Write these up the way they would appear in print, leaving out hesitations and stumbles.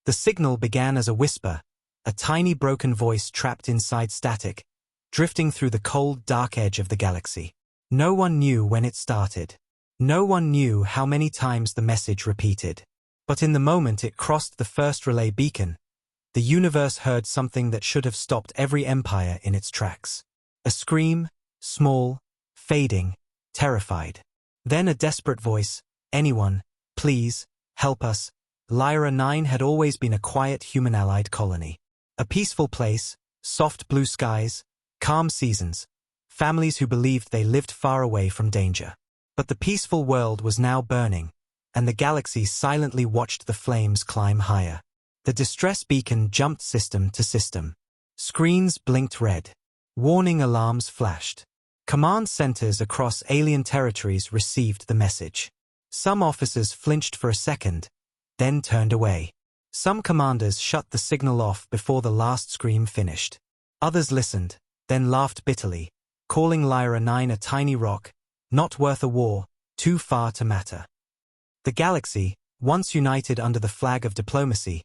The signal began as a whisper, a tiny broken voice trapped inside static, drifting through the cold, dark edge of the galaxy. No one knew when it started. No one knew how many times the message repeated. But in the moment it crossed the first relay beacon, the universe heard something that should have stopped every empire in its tracks. A scream, small, fading, terrified. Then a desperate voice, "Anyone, please, help us." Lyra 9 had always been a quiet human-allied colony. A peaceful place, soft blue skies, calm seasons, families who believed they lived far away from danger. But the peaceful world was now burning, and the galaxy silently watched the flames climb higher. The distress beacon jumped system to system. Screens blinked red. Warning alarms flashed. Command centers across alien territories received the message. Some officers flinched for a second, then turned away. Some commanders shut the signal off before the last scream finished. Others listened, then laughed bitterly, calling Lyra 9 a tiny rock, not worth a war, too far to matter. The galaxy, once united under the flag of diplomacy,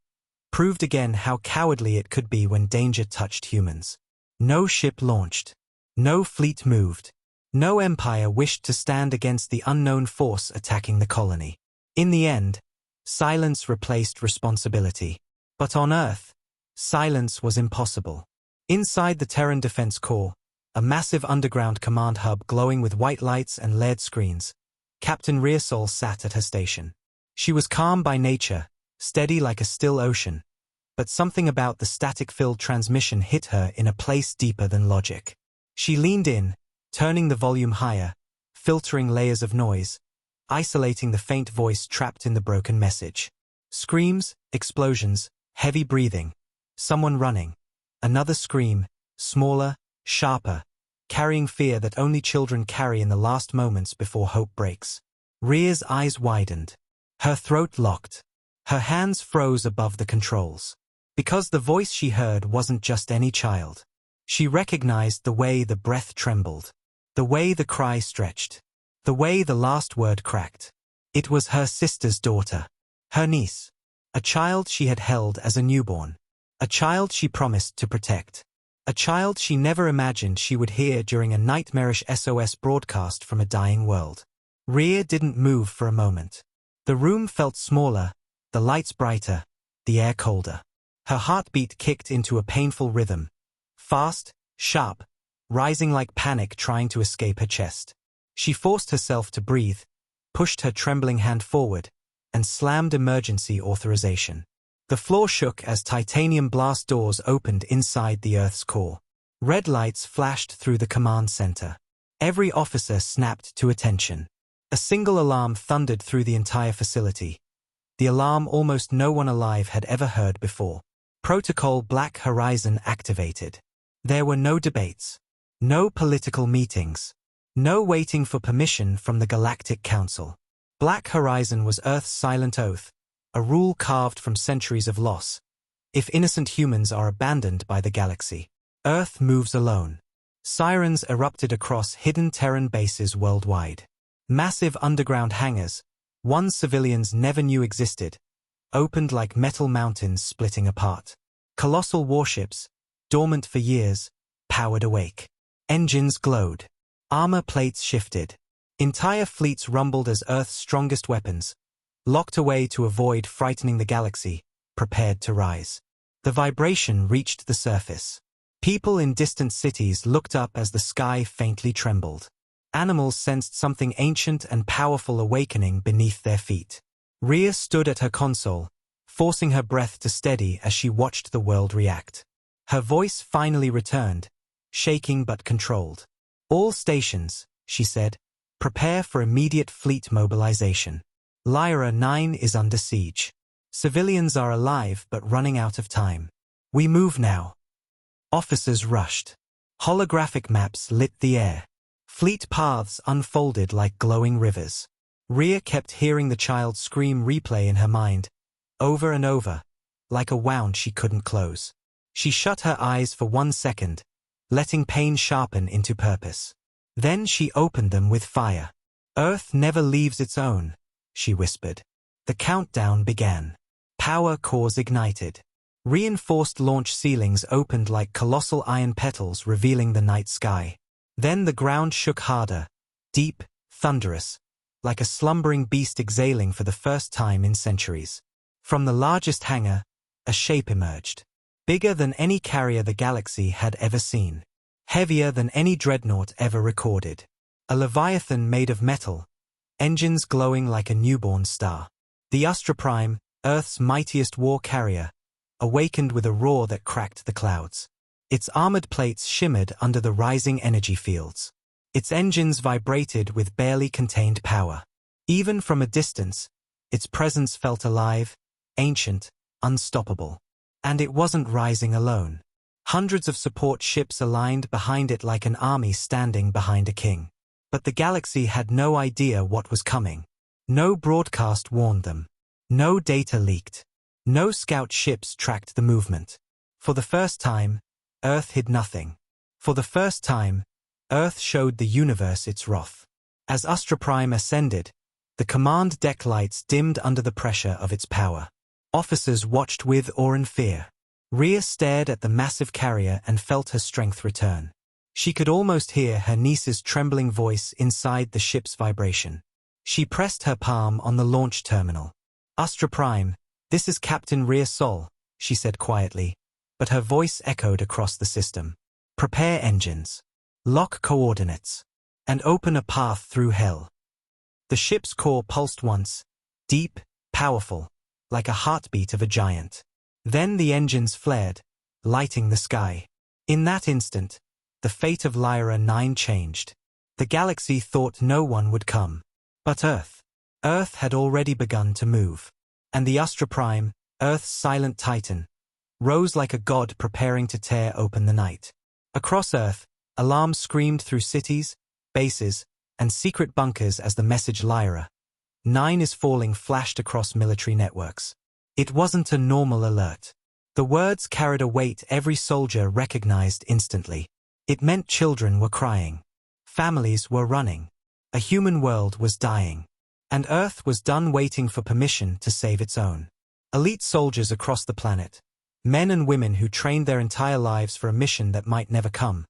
proved again how cowardly it could be when danger touched humans. No ship launched. No fleet moved. No empire wished to stand against the unknown force attacking the colony. In the end, silence replaced responsibility. But on Earth, silence was impossible. Inside the Terran Defense Corps, a massive underground command hub glowing with white lights and LED screens, Captain Reasol sat at her station. She was calm by nature, steady like a still ocean, but something about the static-filled transmission hit her in a place deeper than logic. She leaned in, turning the volume higher, filtering layers of noise, isolating the faint voice trapped in the broken message. Screams, explosions, heavy breathing, someone running. Another scream, smaller, sharper, carrying fear that only children carry in the last moments before hope breaks. Rhea's eyes widened. Her throat locked. Her hands froze above the controls. Because the voice she heard wasn't just any child. She recognized the way the breath trembled, the way the cry stretched, the way the last word cracked. It was her sister's daughter, her niece, a child she had held as a newborn, a child she promised to protect, a child she never imagined she would hear during a nightmarish SOS broadcast from a dying world. Rhea didn't move for a moment. The room felt smaller, the lights brighter, the air colder. Her heartbeat kicked into a painful rhythm, fast, sharp, rising like panic trying to escape her chest. She forced herself to breathe, pushed her trembling hand forward, and slammed emergency authorization. The floor shook as titanium blast doors opened inside the Earth's core. Red lights flashed through the command center. Every officer snapped to attention. A single alarm thundered through the entire facility. The alarm almost no one alive had ever heard before. Protocol Black Horizon activated. There were no debates, no political meetings, no waiting for permission from the Galactic Council. Black Horizon was Earth's silent oath, a rule carved from centuries of loss. If innocent humans are abandoned by the galaxy, Earth moves alone. Sirens erupted across hidden Terran bases worldwide. Massive underground hangars, ones civilians never knew existed, opened like metal mountains splitting apart. Colossal warships, dormant for years, powered awake. Engines glowed. Armor plates shifted. Entire fleets rumbled as Earth's strongest weapons, locked away to avoid frightening the galaxy, prepared to rise. The vibration reached the surface. People in distant cities looked up as the sky faintly trembled. Animals sensed something ancient and powerful awakening beneath their feet. Rhea stood at her console, forcing her breath to steady as she watched the world react. Her voice finally returned, shaking but controlled. "All stations," she said, "prepare for immediate fleet mobilization. Lyra 9 is under siege. Civilians are alive but running out of time. We move now." Officers rushed. Holographic maps lit the air. Fleet paths unfolded like glowing rivers. Rhea kept hearing the child's scream replay in her mind, over and over, like a wound she couldn't close. She shut her eyes for 1 second, letting pain sharpen into purpose. Then she opened them with fire. "Earth never leaves its own," she whispered. The countdown began. power cores ignited. Reinforced launch ceilings opened like colossal iron petals revealing the night sky. Then the ground shook harder, deep, thunderous, like a slumbering beast exhaling for the first time in centuries. From the largest hangar, a shape emerged. Bigger than any carrier the galaxy had ever seen. Heavier than any dreadnought ever recorded. A leviathan made of metal, engines glowing like a newborn star. The Astra Prime, Earth's mightiest war carrier, awakened with a roar that cracked the clouds. Its armored plates shimmered under the rising energy fields. Its engines vibrated with barely contained power. Even from a distance, its presence felt alive, ancient, unstoppable. And it wasn't rising alone. Hundreds of support ships aligned behind it like an army standing behind a king. But the galaxy had no idea what was coming. No broadcast warned them. No data leaked. No scout ships tracked the movement. For the first time, Earth hid nothing. For the first time, Earth showed the universe its wrath. As Astra Prime ascended, the command deck lights dimmed under the pressure of its power. Officers watched with awe and fear. Rhea stared at the massive carrier and felt her strength return. She could almost hear her niece's trembling voice inside the ship's vibration. She pressed her palm on the launch terminal. "Astra Prime, this is Captain Rhea Sol," she said quietly, but her voice echoed across the system. "Prepare engines. Lock coordinates. And open a path through hell." The ship's core pulsed once, deep, powerful, like a heartbeat of a giant. Then the engines flared, lighting the sky. In that instant, the fate of Lyra 9 changed. The galaxy thought no one would come. But Earth. Earth had already begun to move. And the Astra Prime, Earth's silent titan, rose like a god preparing to tear open the night. Across Earth, alarms screamed through cities, bases, and secret bunkers as the message "Lyra 9 is falling" flashed across military networks. It wasn't a normal alert. The words carried a weight every soldier recognized instantly. It meant children were crying. Families were running. A human world was dying. And Earth was done waiting for permission to save its own. Elite soldiers across the planet, men and women who trained their entire lives for a mission that might never come,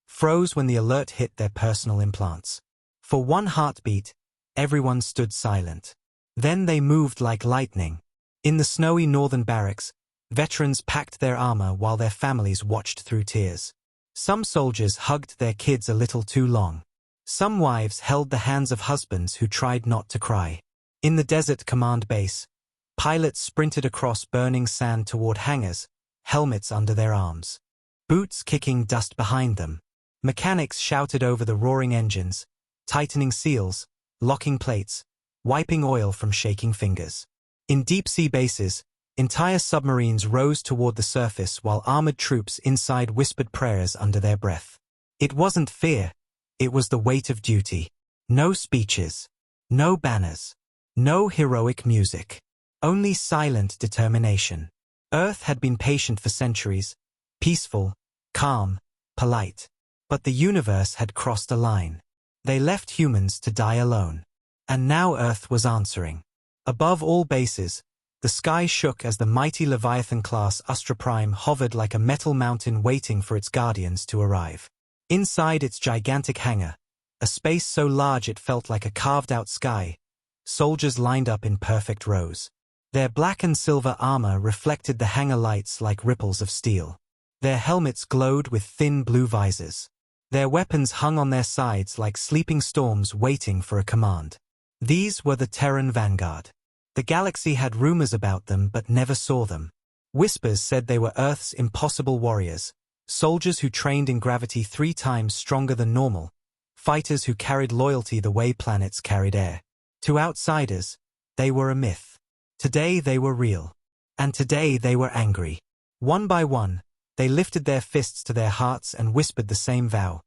froze when the alert hit their personal implants. For one heartbeat, everyone stood silent. Then they moved like lightning. In the snowy northern barracks, veterans packed their armor while their families watched through tears. Some soldiers hugged their kids a little too long. Some wives held the hands of husbands who tried not to cry. In the desert command base, pilots sprinted across burning sand toward hangars, helmets under their arms. Boots kicking dust behind them. Mechanics shouted over the roaring engines, tightening seals, locking plates, wiping oil from shaking fingers. In deep-sea bases, entire submarines rose toward the surface while armored troops inside whispered prayers under their breath. It wasn't fear, it was the weight of duty. No speeches, no banners, no heroic music, only silent determination. Earth had been patient for centuries, peaceful, calm, polite. But the universe had crossed a line. They left humans to die alone. And now Earth was answering. Above all bases, the sky shook as the mighty Leviathan-class Astra Prime hovered like a metal mountain waiting for its guardians to arrive. Inside its gigantic hangar, a space so large it felt like a carved-out sky, soldiers lined up in perfect rows. Their black and silver armor reflected the hangar lights like ripples of steel. Their helmets glowed with thin blue visors. Their weapons hung on their sides like sleeping storms waiting for a command. These were the Terran Vanguard. The galaxy had rumors about them but never saw them. Whispers said they were Earth's impossible warriors, soldiers who trained in gravity 3 times stronger than normal, fighters who carried loyalty the way planets carried air. To outsiders, they were a myth. Today they were real. And today they were angry. One by one, they lifted their fists to their hearts and whispered the same vow.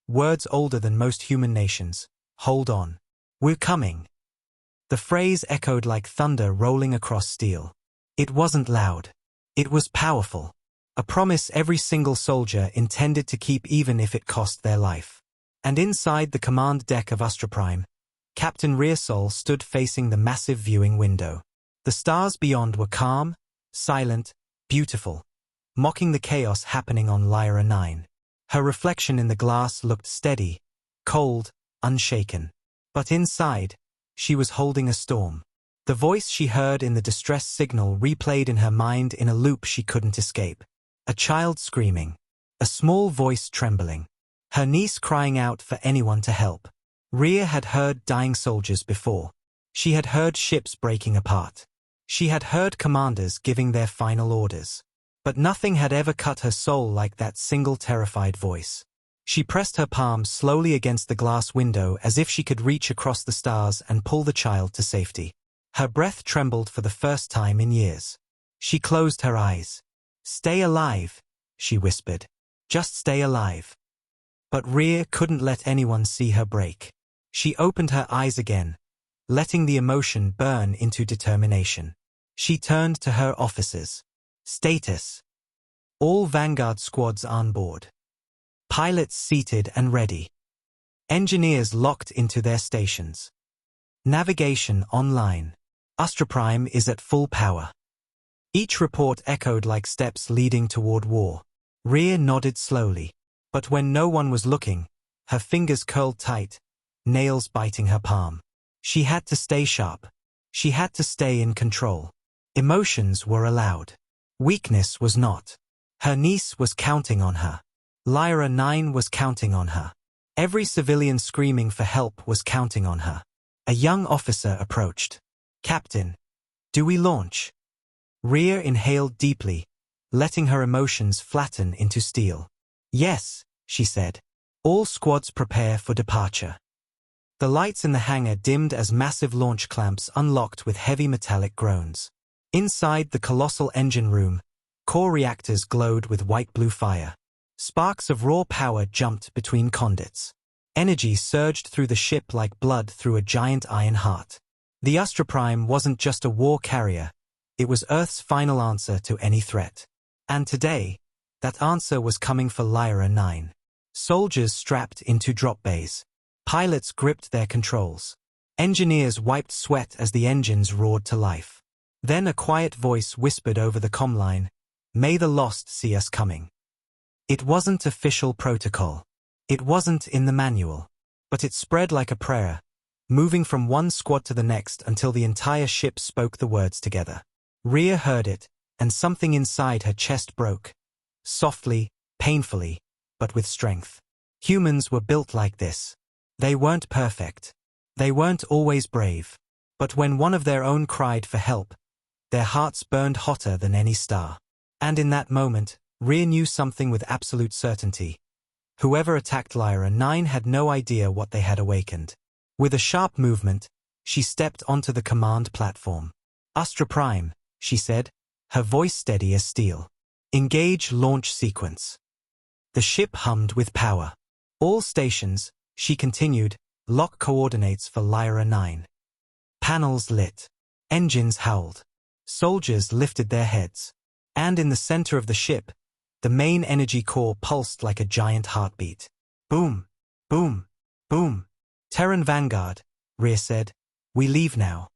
Words older than most human nations. Hold on. We're coming. The phrase echoed like thunder rolling across steel. It wasn't loud. It was powerful. A promise every single soldier intended to keep even if it cost their life. And inside the command deck of Astra Prime, Captain Rhea Sol stood facing the massive viewing window. The stars beyond were calm, silent, beautiful, mocking the chaos happening on Lyra 9. Her reflection in the glass looked steady, cold, unshaken. But inside, she was holding a storm. The voice she heard in the distress signal replayed in her mind in a loop she couldn't escape. A child screaming. A small voice trembling. Her niece crying out for anyone to help. Rhea had heard dying soldiers before. She had heard ships breaking apart. She had heard commanders giving their final orders. But nothing had ever cut her soul like that single terrified voice. She pressed her palm slowly against the glass window as if she could reach across the stars and pull the child to safety. Her breath trembled for the first time in years. She closed her eyes. "Stay alive," she whispered. "Just stay alive." But Rhea couldn't let anyone see her break. She opened her eyes again, letting the emotion burn into determination. She turned to her officers. Status. All Vanguard squads on board. Pilots seated and ready. Engineers locked into their stations. Navigation online. Astroprime is at full power. Each report echoed like steps leading toward war. Rhea nodded slowly. But when no one was looking, her fingers curled tight, nails biting her palm. She had to stay sharp. She had to stay in control. Emotions were allowed. Weakness was not. Her niece was counting on her. Lyra 9 was counting on her. Every civilian screaming for help was counting on her. A young officer approached. "Captain, do we launch?" Rhea inhaled deeply, letting her emotions flatten into steel. "Yes," she said. "All squads prepare for departure." The lights in the hangar dimmed as massive launch clamps unlocked with heavy metallic groans. Inside the colossal engine room, core reactors glowed with white-blue fire. Sparks of raw power jumped between conduits. Energy surged through the ship like blood through a giant iron heart. The Astroprime wasn't just a war carrier, it was Earth's final answer to any threat. And today, that answer was coming for Lyra 9. Soldiers strapped into drop bays. Pilots gripped their controls. Engineers wiped sweat as the engines roared to life. Then a quiet voice whispered over the comm line, "May the lost see us coming." It wasn't official protocol. It wasn't in the manual. But it spread like a prayer, moving from one squad to the next until the entire ship spoke the words together. Rhea heard it, and something inside her chest broke. Softly, painfully, but with strength. Humans were built like this. They weren't perfect. They weren't always brave. But when one of their own cried for help, their hearts burned hotter than any star. And in that moment, Rhea knew something with absolute certainty. Whoever attacked Lyra 9 had no idea what they had awakened. With a sharp movement, she stepped onto the command platform. "Astroprime," she said, her voice steady as steel. "Engage launch sequence." The ship hummed with power. "All stations," she continued, "lock coordinates for Lyra 9. Panels lit. Engines howled. Soldiers lifted their heads. And in the center of the ship, the main energy core pulsed like a giant heartbeat. "Boom! Boom! Boom!" "Terran Vanguard," Rhea said. "We leave now."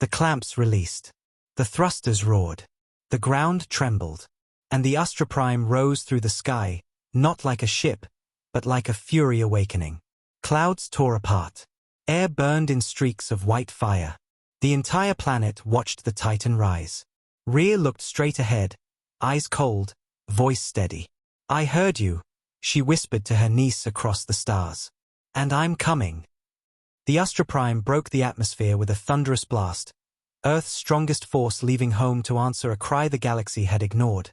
The clamps released. The thrusters roared. The ground trembled. And the Astroprime rose through the sky, not like a ship, but like a fury awakening. Clouds tore apart. Air burned in streaks of white fire. The entire planet watched the Titan rise. Rhea looked straight ahead, eyes cold, voice steady. "I heard you," she whispered to her niece across the stars. "And I'm coming." The Astroprime broke the atmosphere with a thunderous blast, Earth's strongest force leaving home to answer a cry the galaxy had ignored.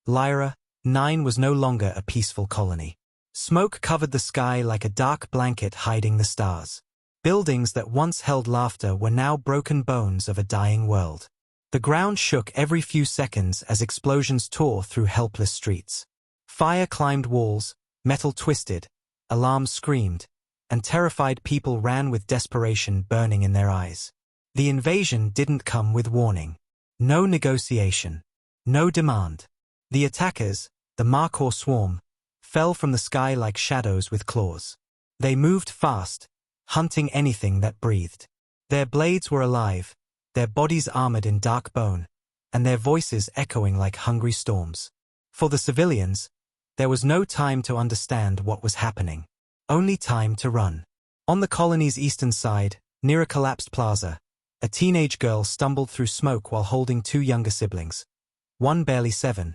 Lyra 9 was no longer a peaceful colony. Smoke covered the sky like a dark blanket hiding the stars. Buildings that once held laughter were now broken bones of a dying world. The ground shook every few seconds as explosions tore through helpless streets. Fire climbed walls, metal twisted, alarms screamed, and terrified people ran with desperation burning in their eyes. The invasion didn't come with warning. No negotiation. No demand. The attackers, the Markor swarm, fell from the sky like shadows with claws. They moved fast, hunting anything that breathed. Their blades were alive, their bodies armored in dark bone, and their voices echoing like hungry storms. For the civilians, there was no time to understand what was happening. Only time to run. On the colony's eastern side, near a collapsed plaza, a teenage girl stumbled through smoke while holding two younger siblings. One barely 7,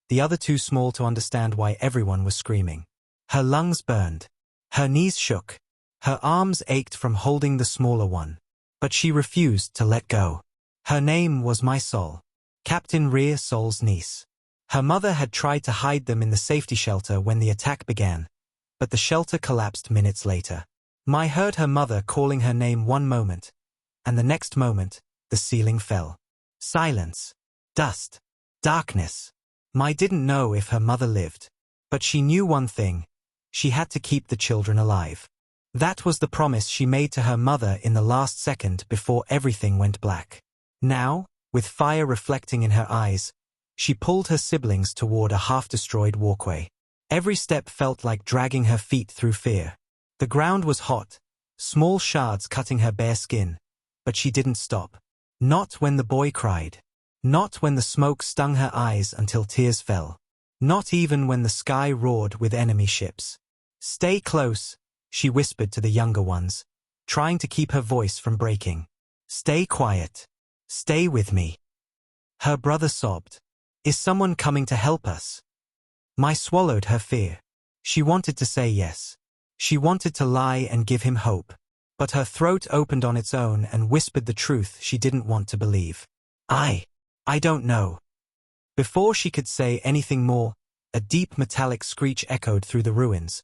the other too small to understand why everyone was screaming. Her lungs burned. Her knees shook. Her arms ached from holding the smaller one. But she refused to let go. Her name was Maisol, Captain Rear Sol's niece. Her mother had tried to hide them in the safety shelter when the attack began, but the shelter collapsed minutes later. Mai heard her mother calling her name one moment, and the next moment, the ceiling fell. Silence. Dust. Darkness. Mai didn't know if her mother lived, but she knew one thing: she had to keep the children alive. That was the promise she made to her mother in the last second before everything went black. Now, with fire reflecting in her eyes, she pulled her siblings toward a half-destroyed walkway. Every step felt like dragging her feet through fear. The ground was hot, small shards cutting her bare skin, but she didn't stop. Not when the boy cried. Not when the smoke stung her eyes until tears fell. Not even when the sky roared with enemy ships. "Stay close," she whispered to the younger ones, trying to keep her voice from breaking. "Stay quiet. Stay with me." Her brother sobbed. "Is someone coming to help us?" Mai swallowed her fear. She wanted to say yes. She wanted to lie and give him hope. But her throat opened on its own and whispered the truth she didn't want to believe. I don't know." Before she could say anything more, a deep metallic screech echoed through the ruins,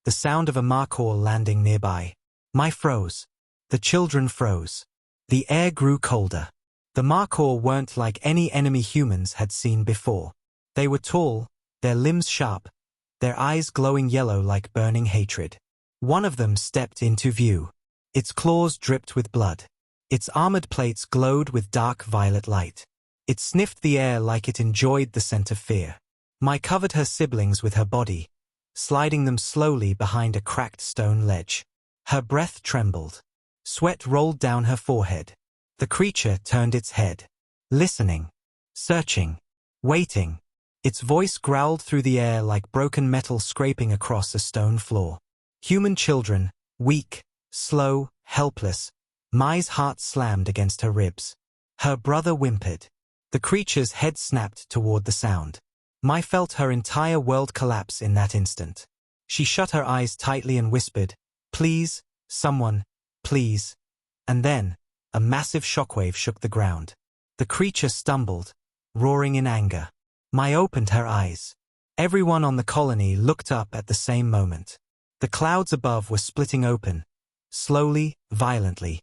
the sound of a Markor landing nearby. Mai froze. The children froze. The air grew colder. The Markor weren't like any enemy humans had seen before. They were tall, their limbs sharp, their eyes glowing yellow like burning hatred. One of them stepped into view. Its claws dripped with blood. Its armored plates glowed with dark violet light. It sniffed the air like it enjoyed the scent of fear. Mai covered her siblings with her body, sliding them slowly behind a cracked stone ledge. Her breath trembled. Sweat rolled down her forehead. The creature turned its head. Listening. Searching. Waiting. Its voice growled through the air like broken metal scraping across a stone floor. Human children, weak, slow, helpless. Mai's heart slammed against her ribs. Her brother whimpered. The creature's head snapped toward the sound. Mai felt her entire world collapse in that instant. She shut her eyes tightly and whispered, "Please, someone, please." And then, a massive shockwave shook the ground. The creature stumbled, roaring in anger. Mai opened her eyes. Everyone on the colony looked up at the same moment. The clouds above were splitting open, slowly, violently,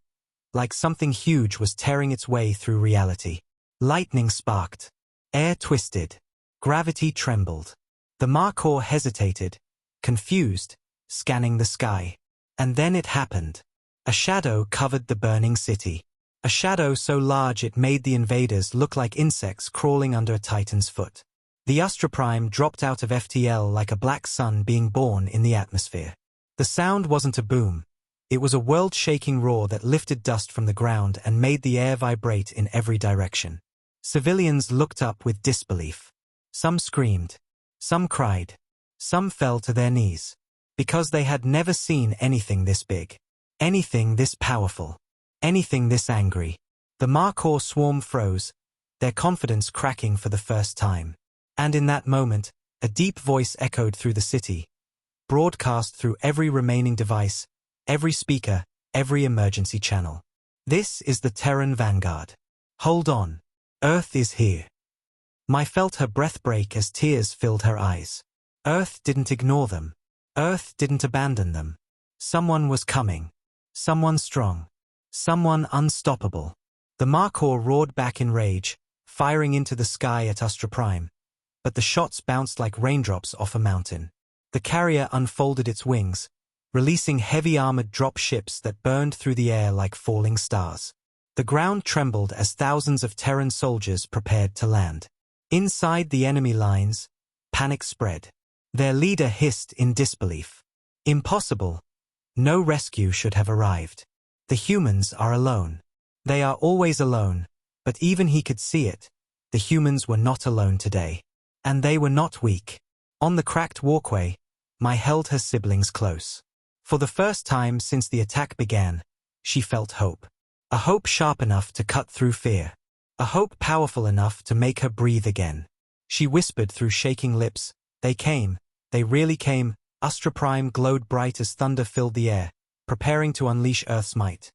like something huge was tearing its way through reality. Lightning sparked. Air twisted. Gravity trembled. The Markor hesitated, confused, scanning the sky. And then it happened. A shadow covered the burning city. A shadow so large it made the invaders look like insects crawling under a titan's foot. The Astroprime dropped out of FTL like a black sun being born in the atmosphere. The sound wasn't a boom. It was a world-shaking roar that lifted dust from the ground and made the air vibrate in every direction. Civilians looked up with disbelief. Some screamed. Some cried. Some fell to their knees. Because they had never seen anything this big. Anything this powerful. Anything this angry. The Markor swarm froze, their confidence cracking for the first time. And in that moment, a deep voice echoed through the city, broadcast through every remaining device, every speaker, every emergency channel. "This is the Terran Vanguard. Hold on. Earth is here." Mai felt her breath break as tears filled her eyes. Earth didn't ignore them. Earth didn't abandon them. Someone was coming. Someone strong. Someone unstoppable. The Markor roared back in rage, firing into the sky at Astroprime. But the shots bounced like raindrops off a mountain. The carrier unfolded its wings, releasing heavy armored drop ships that burned through the air like falling stars. The ground trembled as thousands of Terran soldiers prepared to land. Inside the enemy lines, panic spread. Their leader hissed in disbelief. "Impossible. No rescue should have arrived. The humans are alone." They are always alone, but even he could see it. The humans were not alone today. And they were not weak. On the cracked walkway, Mai held her siblings close. For the first time since the attack began, she felt hope. A hope sharp enough to cut through fear. A hope powerful enough to make her breathe again. She whispered through shaking lips, "They came. They really came." Astra Prime glowed bright as thunder filled the air, preparing to unleash Earth's might.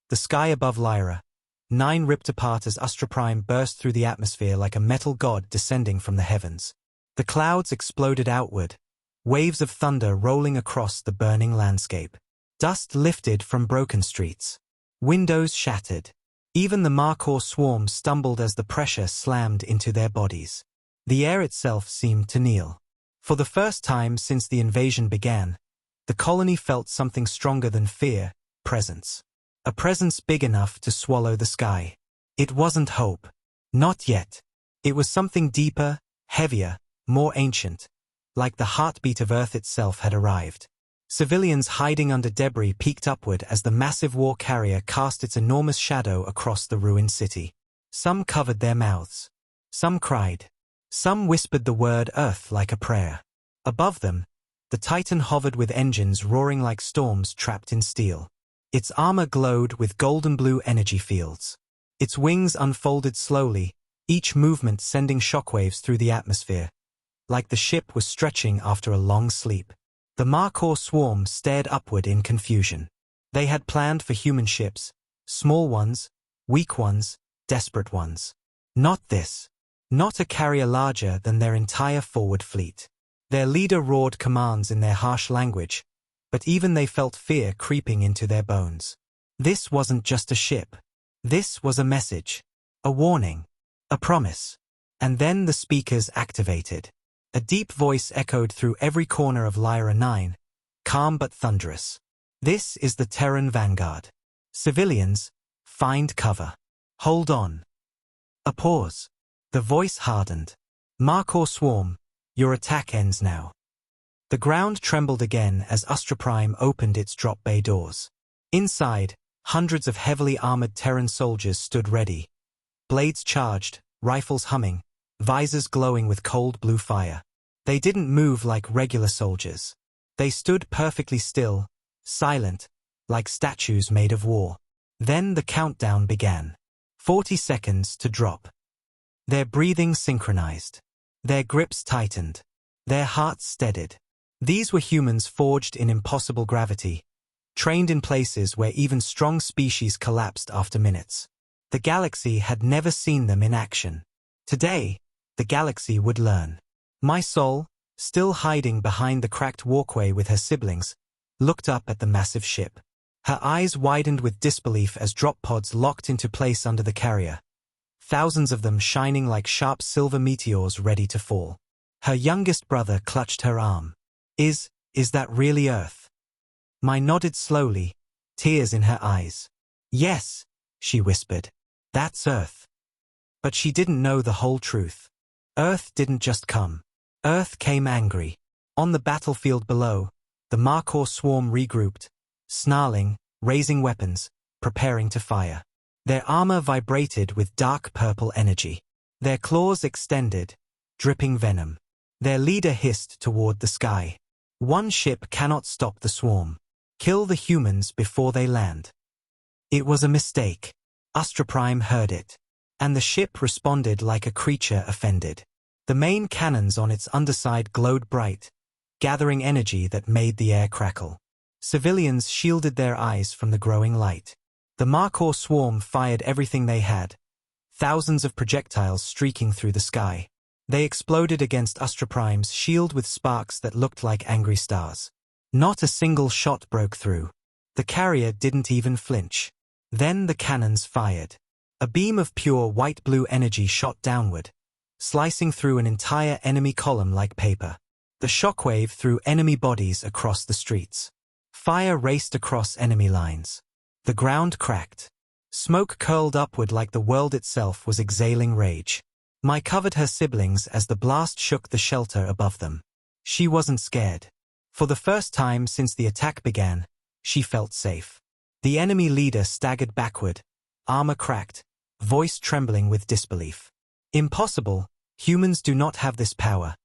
The sky above Lyra, 9 ripped apart as Astra Prime burst through the atmosphere like a metal god descending from the heavens. The clouds exploded outward, waves of thunder rolling across the burning landscape. Dust lifted from broken streets. Windows shattered. Even the Markor swarm stumbled as the pressure slammed into their bodies. The air itself seemed to kneel. For the first time since the invasion began, the colony felt something stronger than fear, presence. A presence big enough to swallow the sky. It wasn't hope. Not yet. It was something deeper, heavier, more ancient. Like the heartbeat of Earth itself had arrived. Civilians hiding under debris peeked upward as the massive war carrier cast its enormous shadow across the ruined city. Some covered their mouths. Some cried. Some whispered the word Earth like a prayer. Above them, the Titan hovered with engines roaring like storms trapped in steel. Its armor glowed with golden blue energy fields. Its wings unfolded slowly, each movement sending shockwaves through the atmosphere, like the ship was stretching after a long sleep. The Markor swarm stared upward in confusion. They had planned for human ships, small ones, weak ones, desperate ones. Not this. Not a carrier larger than their entire forward fleet. Their leader roared commands in their harsh language, but even they felt fear creeping into their bones. This wasn't just a ship. This was a message. A warning. A promise. And then the speakers activated. A deep voice echoed through every corner of Lyra 9, calm but thunderous. This is the Terran Vanguard. Civilians, find cover. Hold on. A pause. The voice hardened. Markor swarm, your attack ends now. The ground trembled again as Astra Prime opened its drop bay doors. Inside, hundreds of heavily armored Terran soldiers stood ready. Blades charged, rifles humming, visors glowing with cold blue fire. They didn't move like regular soldiers. They stood perfectly still, silent, like statues made of war. Then the countdown began. 40 seconds to drop. Their breathing synchronized. Their grips tightened. Their hearts steadied. These were humans forged in impossible gravity, trained in places where even strong species collapsed after minutes. The galaxy had never seen them in action. Today, the galaxy would learn. My soul, still hiding behind the cracked walkway with her siblings, looked up at the massive ship. Her eyes widened with disbelief as drop pods locked into place under the carrier. Thousands of them shining like sharp silver meteors ready to fall. Her youngest brother clutched her arm. Is that really Earth? Mai nodded slowly, tears in her eyes. Yes, she whispered. That's Earth. But she didn't know the whole truth. Earth didn't just come. Earth came angry. On the battlefield below, the Markor swarm regrouped, snarling, raising weapons, preparing to fire. Their armor vibrated with dark purple energy. Their claws extended, dripping venom. Their leader hissed toward the sky. One ship cannot stop the swarm. Kill the humans before they land. It was a mistake. Astra Prime heard it. And the ship responded like a creature offended. The main cannons on its underside glowed bright, gathering energy that made the air crackle. Civilians shielded their eyes from the growing light. The Markor swarm fired everything they had, thousands of projectiles streaking through the sky. They exploded against Astra Prime's shield with sparks that looked like angry stars. Not a single shot broke through. The carrier didn't even flinch. Then the cannons fired. A beam of pure white-blue energy shot downward, slicing through an entire enemy column like paper. The shockwave threw enemy bodies across the streets. Fire raced across enemy lines. The ground cracked. Smoke curled upward like the world itself was exhaling rage. Mai covered her siblings as the blast shook the shelter above them. She wasn't scared. For the first time since the attack began, she felt safe. The enemy leader staggered backward, armor cracked, voice trembling with disbelief. Impossible, humans do not have this power.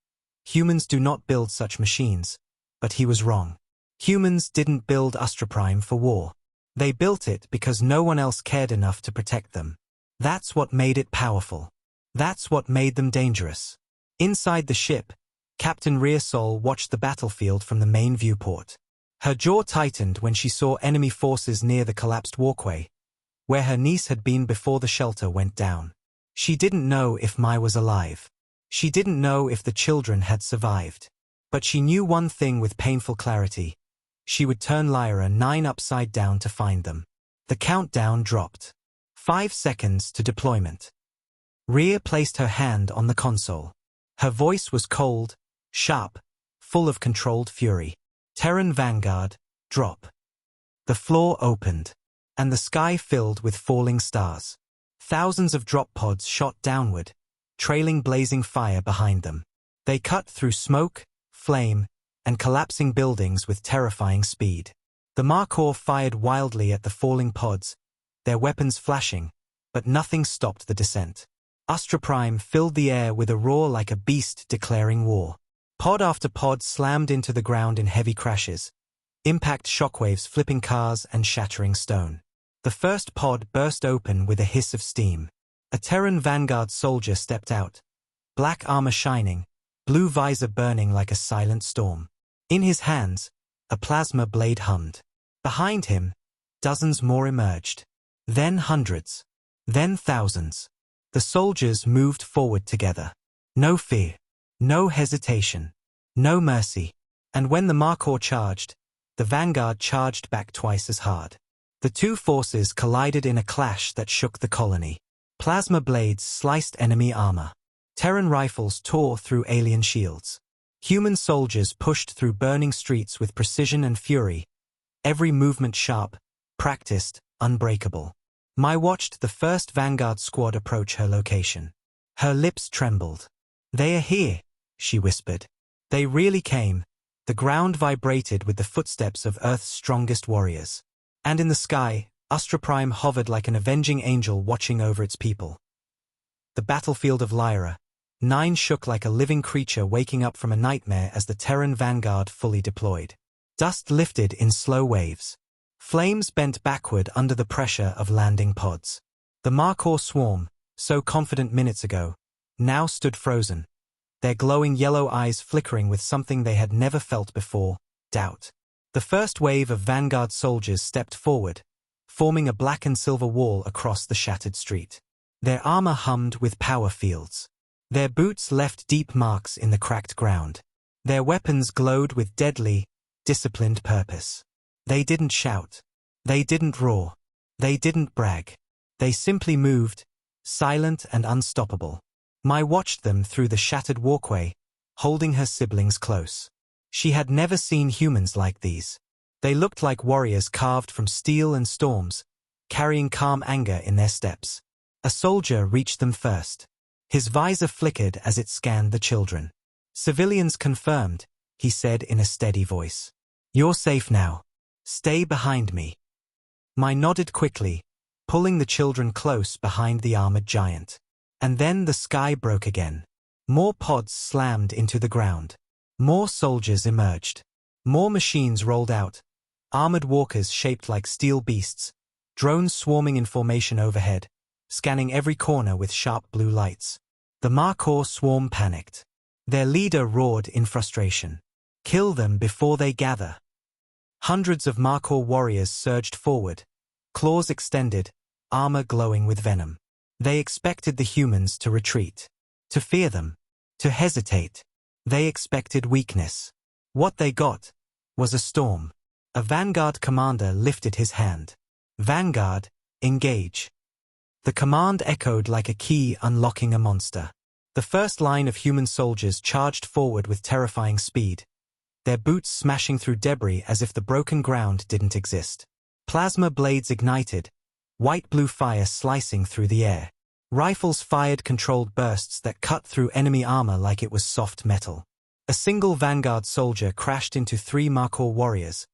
Humans do not build such machines. But he was wrong. Humans didn't build Astroprime for war. They built it because no one else cared enough to protect them. That's what made it powerful. That's what made them dangerous. Inside the ship, Captain Rearsol watched the battlefield from the main viewport. Her jaw tightened when she saw enemy forces near the collapsed walkway, where her niece had been before the shelter went down. She didn't know if Mai was alive. She didn't know if the children had survived. But she knew one thing with painful clarity. She would turn Lyra 9 upside down to find them. The countdown dropped. 5 seconds to deployment. Rhea placed her hand on the console. Her voice was cold, sharp, full of controlled fury. Terran Vanguard, drop. The floor opened, and the sky filled with falling stars. Thousands of drop pods shot downward, trailing blazing fire behind them. They cut through smoke, flame, and collapsing buildings with terrifying speed. The Markor fired wildly at the falling pods, their weapons flashing, but nothing stopped the descent. Astroprime filled the air with a roar like a beast declaring war. Pod after pod slammed into the ground in heavy crashes, impact shockwaves flipping cars and shattering stone. The first pod burst open with a hiss of steam. A Terran Vanguard soldier stepped out, black armor shining, blue visor burning like a silent storm. In his hands, a plasma blade hummed. Behind him, dozens more emerged. Then hundreds. Then thousands. The soldiers moved forward together. No fear. No hesitation. No mercy. And when the Markor charged, the Vanguard charged back twice as hard. The two forces collided in a clash that shook the colony. Plasma blades sliced enemy armor. Terran rifles tore through alien shields. Human soldiers pushed through burning streets with precision and fury, every movement sharp, practiced, unbreakable. Mai watched the first Vanguard squad approach her location. Her lips trembled. "They are here," she whispered. They really came. The ground vibrated with the footsteps of Earth's strongest warriors. And in the sky, Astroprime hovered like an avenging angel watching over its people. The battlefield of Lyra, 9 shook like a living creature waking up from a nightmare as the Terran Vanguard fully deployed. Dust lifted in slow waves. Flames bent backward under the pressure of landing pods. The Markor swarm, so confident minutes ago, now stood frozen, their glowing yellow eyes flickering with something they had never felt before, doubt. The first wave of Vanguard soldiers stepped forward, forming a black and silver wall across the shattered street. Their armor hummed with power fields. Their boots left deep marks in the cracked ground. Their weapons glowed with deadly, disciplined purpose. They didn't shout. They didn't roar. They didn't brag. They simply moved, silent and unstoppable. Mai watched them through the shattered walkway, holding her siblings close. She had never seen humans like these. They looked like warriors carved from steel and storms, carrying calm anger in their steps. A soldier reached them first. His visor flickered as it scanned the children. "Civilians confirmed," he said in a steady voice. "You're safe now. Stay behind me." Mai nodded quickly, pulling the children close behind the armored giant. And then the sky broke again. More pods slammed into the ground. More soldiers emerged. More machines rolled out, armored walkers shaped like steel beasts, drones swarming in formation overhead, scanning every corner with sharp blue lights. The Markor swarm panicked. Their leader roared in frustration. "Kill them before they gather." Hundreds of Markor warriors surged forward, claws extended, armor glowing with venom. They expected the humans to retreat, to fear them, to hesitate. They expected weakness. What they got was a storm. A Vanguard commander lifted his hand. "Vanguard, engage." The command echoed like a key unlocking a monster. The first line of human soldiers charged forward with terrifying speed, their boots smashing through debris as if the broken ground didn't exist. Plasma blades ignited, white-blue fire slicing through the air. Rifles fired controlled bursts that cut through enemy armor like it was soft metal. A single Vanguard soldier crashed into 3 Markor warriors,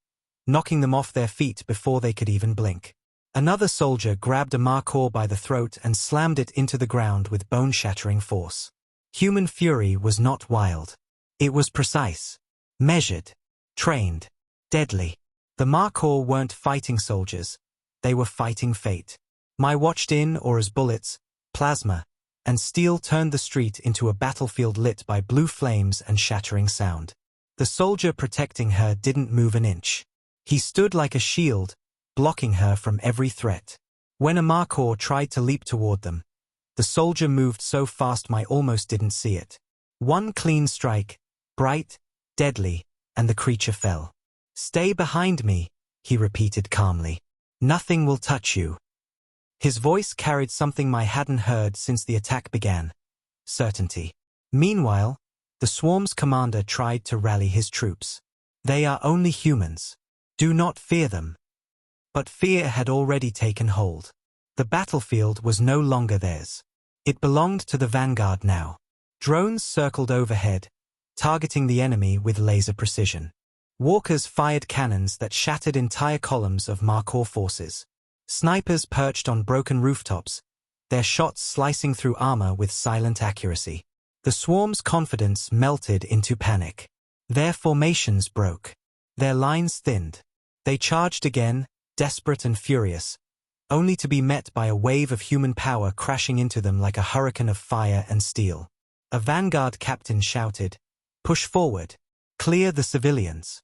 knocking them off their feet before they could even blink. Another soldier grabbed a Markhor by the throat and slammed it into the ground with bone-shattering force. Human fury was not wild. It was precise, measured, trained, deadly. The Markhor weren't fighting soldiers. They were fighting fate. My watched in, or as bullets, plasma, and steel turned the street into a battlefield lit by blue flames and shattering sound. The soldier protecting her didn't move an inch. He stood like a shield, blocking her from every threat. When a Markhor tried to leap toward them, the soldier moved so fast I almost didn't see it. One clean strike, bright, deadly, and the creature fell. "Stay behind me," he repeated calmly. "Nothing will touch you." His voice carried something I hadn't heard since the attack began: certainty. Meanwhile, the swarm's commander tried to rally his troops. "They are only humans. Do not fear them." But fear had already taken hold. The battlefield was no longer theirs. It belonged to the vanguard now. Drones circled overhead, targeting the enemy with laser precision. Walkers fired cannons that shattered entire columns of Markhor forces. Snipers perched on broken rooftops, their shots slicing through armor with silent accuracy. The swarm's confidence melted into panic. Their formations broke. Their lines thinned. They charged again, desperate and furious, only to be met by a wave of human power crashing into them like a hurricane of fire and steel. A vanguard captain shouted, "Push forward! Clear the civilians!"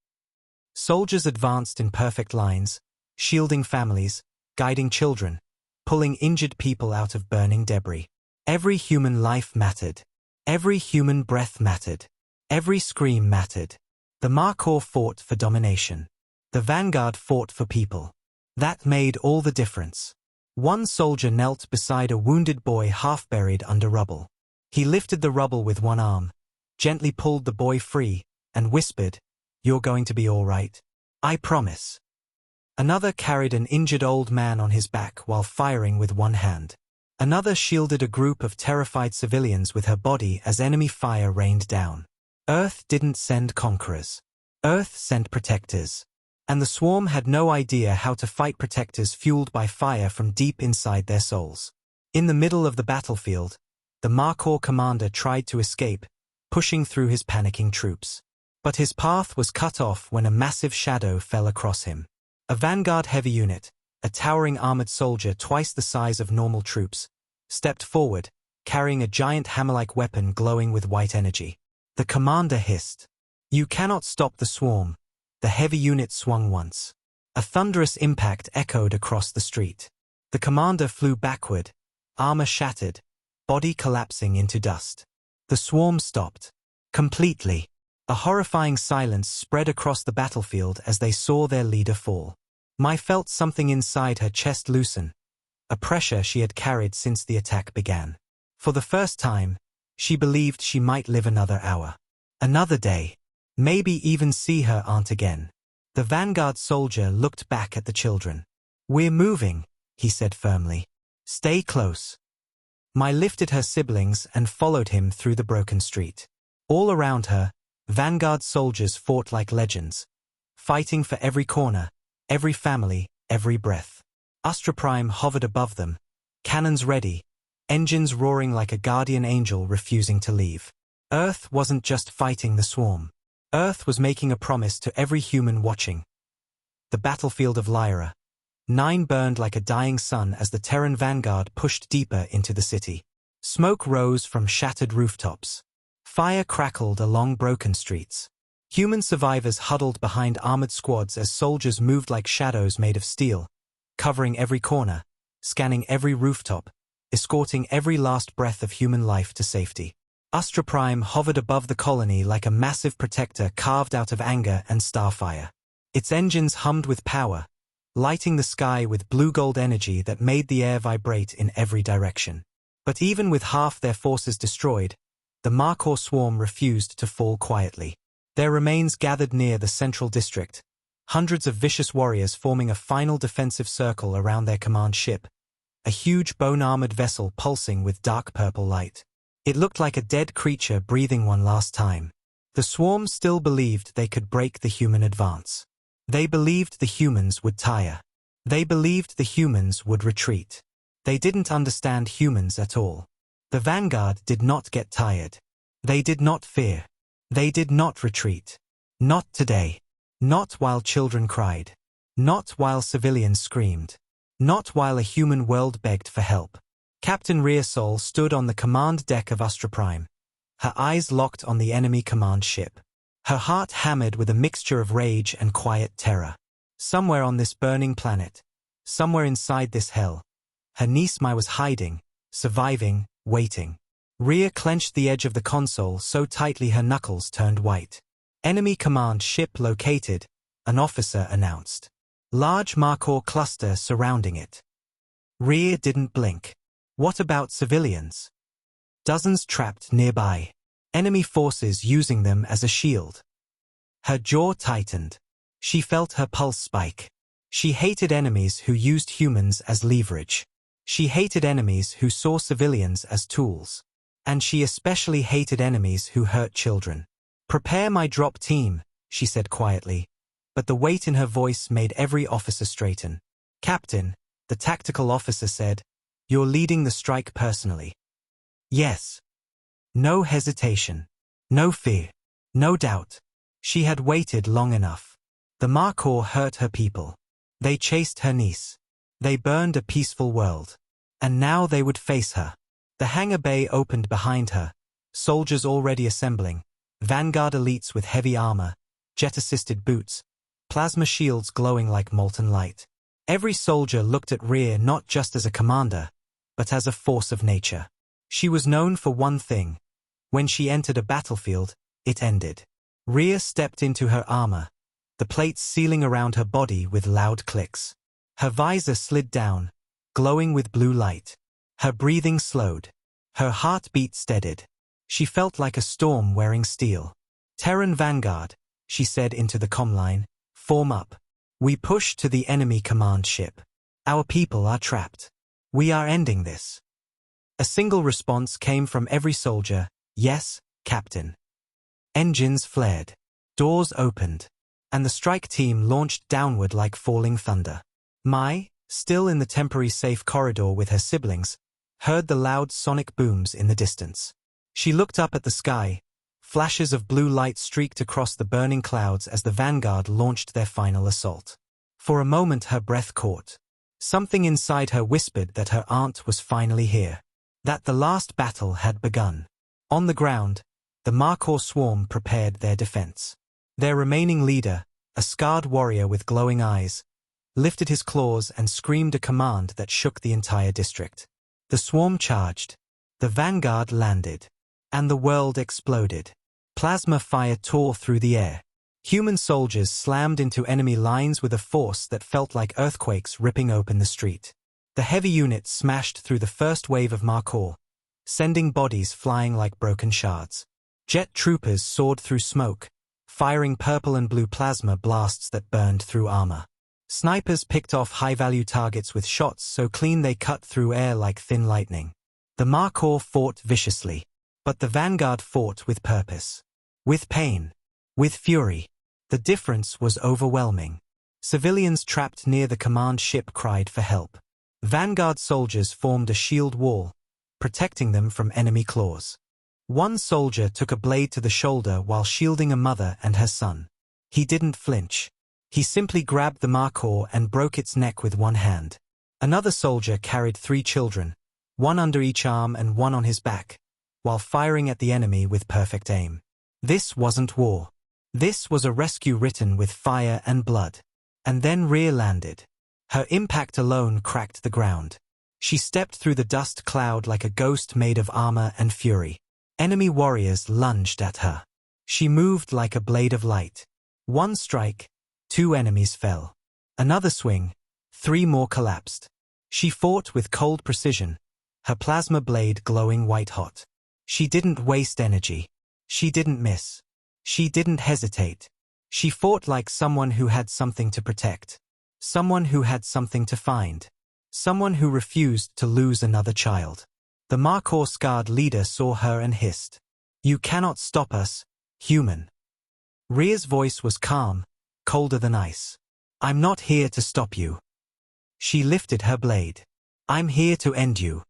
Soldiers advanced in perfect lines, shielding families, guiding children, pulling injured people out of burning debris. Every human life mattered. Every human breath mattered. Every scream mattered. The Markhor fought for domination. The vanguard fought for people. That made all the difference. One soldier knelt beside a wounded boy half buried under rubble. He lifted the rubble with one arm, gently pulled the boy free, and whispered, "You're going to be all right. I promise." Another carried an injured old man on his back while firing with one hand. Another shielded a group of terrified civilians with her body as enemy fire rained down. Earth didn't send conquerors. Earth sent protectors. And the swarm had no idea how to fight protectors fueled by fire from deep inside their souls. In the middle of the battlefield, the Markhor commander tried to escape, pushing through his panicking troops. But his path was cut off when a massive shadow fell across him. A vanguard heavy unit, a towering armored soldier twice the size of normal troops, stepped forward, carrying a giant hammer-like weapon glowing with white energy. The commander hissed, "You cannot stop the swarm." The heavy unit swung once. A thunderous impact echoed across the street. The commander flew backward, armor shattered, body collapsing into dust. The swarm stopped. Completely. A horrifying silence spread across the battlefield as they saw their leader fall. Mai felt something inside her chest loosen, a pressure she had carried since the attack began. For the first time, she believed she might live another hour. Another day. Maybe even see her aunt again. The vanguard soldier looked back at the children. "We're moving," he said firmly. "Stay close." Mai lifted her siblings and followed him through the broken street. All around her, vanguard soldiers fought like legends, fighting for every corner, every family, every breath. Astra Prime hovered above them, cannons ready, engines roaring like a guardian angel refusing to leave. Earth wasn't just fighting the swarm. Earth was making a promise to every human watching. The battlefield of Lyra. 9 burned like a dying sun as the Terran vanguard pushed deeper into the city. Smoke rose from shattered rooftops. Fire crackled along broken streets. Human survivors huddled behind armored squads as soldiers moved like shadows made of steel, covering every corner, scanning every rooftop, escorting every last breath of human life to safety. Astra Prime hovered above the colony like a massive protector carved out of anger and starfire. Its engines hummed with power, lighting the sky with blue-gold energy that made the air vibrate in every direction. But even with half their forces destroyed, the Markhor swarm refused to fall quietly. Their remains gathered near the central district, hundreds of vicious warriors forming a final defensive circle around their command ship, a huge bone-armored vessel pulsing with dark purple light. It looked like a dead creature breathing one last time. The swarm still believed they could break the human advance. They believed the humans would tire. They believed the humans would retreat. They didn't understand humans at all. The vanguard did not get tired. They did not fear. They did not retreat. Not today. Not while children cried. Not while civilians screamed. Not while a human world begged for help. Captain Rearsol stood on the command deck of Astra Prime, her eyes locked on the enemy command ship. Her heart hammered with a mixture of rage and quiet terror. Somewhere on this burning planet, somewhere inside this hell, her niece Mai was hiding, surviving, waiting. Rhea clenched the edge of the console so tightly her knuckles turned white. Enemy command ship located, an officer announced. Large Markor cluster surrounding it. Rhea didn't blink. What about civilians? Dozens trapped nearby. Enemy forces using them as a shield. Her jaw tightened. She felt her pulse spike. She hated enemies who used humans as leverage. She hated enemies who saw civilians as tools. And she especially hated enemies who hurt children. "Prepare my drop team," she said quietly, but the weight in her voice made every officer straighten. "Captain," the tactical officer said, "you're leading the strike personally." Yes. No hesitation. No fear. No doubt. She had waited long enough. The Markor hurt her people. They chased her niece. They burned a peaceful world. And now they would face her. The hangar bay opened behind her, soldiers already assembling, vanguard elites with heavy armor, jet-assisted boots, plasma shields glowing like molten light. Every soldier looked at Rhea not just as a commander, but as a force of nature. She was known for one thing. When she entered a battlefield, it ended. Rhea stepped into her armor, the plates sealing around her body with loud clicks. Her visor slid down, glowing with blue light. Her breathing slowed. Her heartbeat steadied. She felt like a storm wearing steel. "Terran Vanguard," she said into the comm-line, "form up. We push to the enemy command ship. Our people are trapped. We are ending this." A single response came from every soldier, "Yes, Captain." Engines flared. Doors opened. And the strike team launched downward like falling thunder. Mai, still in the temporary safe corridor with her siblings, heard the loud sonic booms in the distance. She looked up at the sky. Flashes of blue light streaked across the burning clouds as the vanguard launched their final assault. For a moment her breath caught. Something inside her whispered that her aunt was finally here. That the last battle had begun. On the ground, the Markor swarm prepared their defense. Their remaining leader, a scarred warrior with glowing eyes, lifted his claws and screamed a command that shook the entire district. The swarm charged. The vanguard landed. And the world exploded. Plasma fire tore through the air. Human soldiers slammed into enemy lines with a force that felt like earthquakes ripping open the street. The heavy unit smashed through the first wave of Markor, sending bodies flying like broken shards. Jet troopers soared through smoke, firing purple and blue plasma blasts that burned through armor. Snipers picked off high-value targets with shots so clean they cut through air like thin lightning. The Markor fought viciously, but the vanguard fought with purpose. With pain. With fury. The difference was overwhelming. Civilians trapped near the command ship cried for help. Vanguard soldiers formed a shield wall, protecting them from enemy claws. One soldier took a blade to the shoulder while shielding a mother and her son. He didn't flinch. He simply grabbed the Markor and broke its neck with one hand. Another soldier carried 3 children, one under each arm and one on his back, while firing at the enemy with perfect aim. This wasn't war. This was a rescue written with fire and blood. And then Rhea landed. Her impact alone cracked the ground. She stepped through the dust cloud like a ghost made of armor and fury. Enemy warriors lunged at her. She moved like a blade of light. One strike, 2 enemies fell. Another swing, 3 more collapsed. She fought with cold precision, her plasma blade glowing white-hot. She didn't waste energy. She didn't miss. She didn't hesitate. She fought like someone who had something to protect. Someone who had something to find. Someone who refused to lose another child. The Markor scarred leader saw her and hissed, "You cannot stop us, human." Rhea's voice was calm, colder than ice. "I'm not here to stop you. She lifted her blade. I'm here to end you.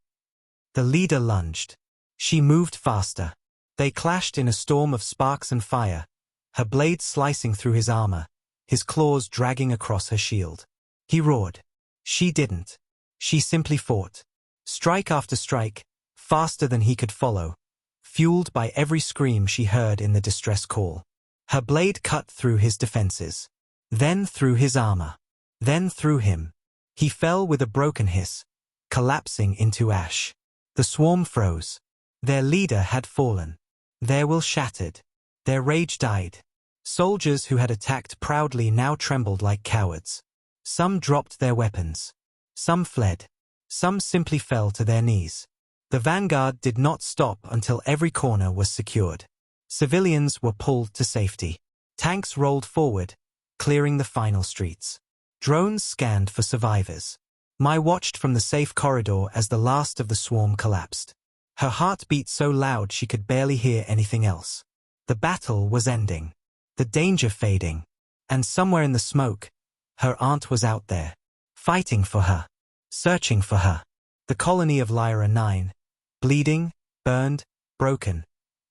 The leader lunged. She moved faster. They clashed in a storm of sparks and fire, her blade slicing through his armor, his claws dragging across her shield. He roared. She didn't. She simply fought. Strike after strike, faster than he could follow, fueled by every scream she heard in the distress call. Her blade cut through his defenses. Then through his armor. Then through him. He fell with a broken hiss, collapsing into ash. The swarm froze. Their leader had fallen. Their will shattered. Their rage died. Soldiers who had attacked proudly now trembled like cowards. Some dropped their weapons. Some fled. Some simply fell to their knees. The vanguard did not stop until every corner was secured. Civilians were pulled to safety. Tanks rolled forward, clearing the final streets. Drones scanned for survivors. Mai watched from the safe corridor as the last of the swarm collapsed. Her heart beat so loud she could barely hear anything else. The battle was ending. The danger fading. And somewhere in the smoke, her aunt was out there, fighting for her, searching for her. The colony of Lyra 9, bleeding, burned, broken,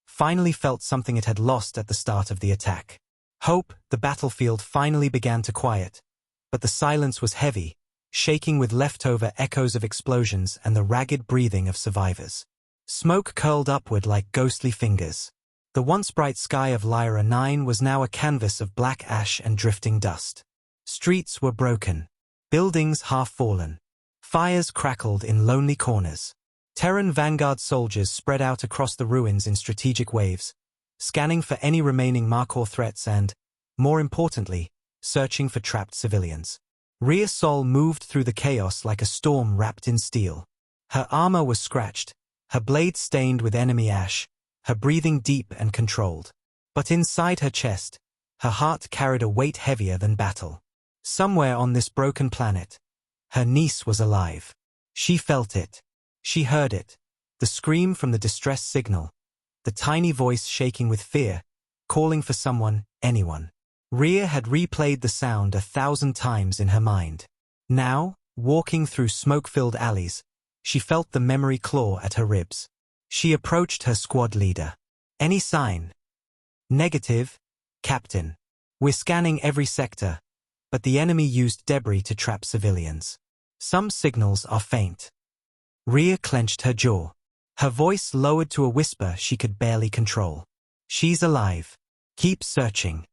finally felt something it had lost at the start of the attack. Hope, the battlefield finally began to quiet, but the silence was heavy, shaking with leftover echoes of explosions and the ragged breathing of survivors. Smoke curled upward like ghostly fingers. The once bright sky of Lyra 9 was now a canvas of black ash and drifting dust. Streets were broken. Buildings half fallen. Fires crackled in lonely corners. Terran vanguard soldiers spread out across the ruins in strategic waves, scanning for any remaining Markor threats and, more importantly, searching for trapped civilians. Rhea Sol moved through the chaos like a storm wrapped in steel. Her armor was scratched, her blade stained with enemy ash, her breathing deep and controlled. But inside her chest, her heart carried a weight heavier than battle. Somewhere on this broken planet, her niece was alive. She felt it. She heard it. The scream from the distress signal. The tiny voice shaking with fear, calling for someone, anyone. Rhea had replayed the sound 1,000 times in her mind. Now, walking through smoke-filled alleys, she felt the memory claw at her ribs. She approached her squad leader. Any sign? Negative, Captain. We're scanning every sector, but the enemy used debris to trap civilians. Some signals are faint. Rhea clenched her jaw. Her voice lowered to a whisper she could barely control. She's alive. Keep searching.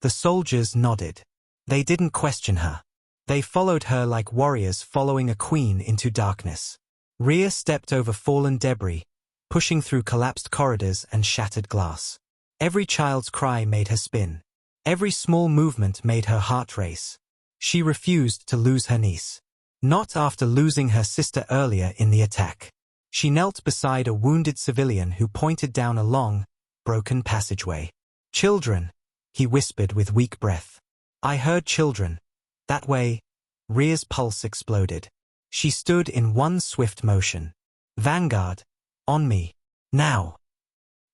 The soldiers nodded. They didn't question her. They followed her like warriors following a queen into darkness. Rhea stepped over fallen debris, pushing through collapsed corridors and shattered glass. Every child's cry made her spin. Every small movement made her heart race. She refused to lose her niece. Not after losing her sister earlier in the attack. She knelt beside a wounded civilian who pointed down a long, broken passageway. Children, he whispered with weak breath. I heard children. That way. Rhea's pulse exploded. She stood in one swift motion. Vanguard, on me. Now.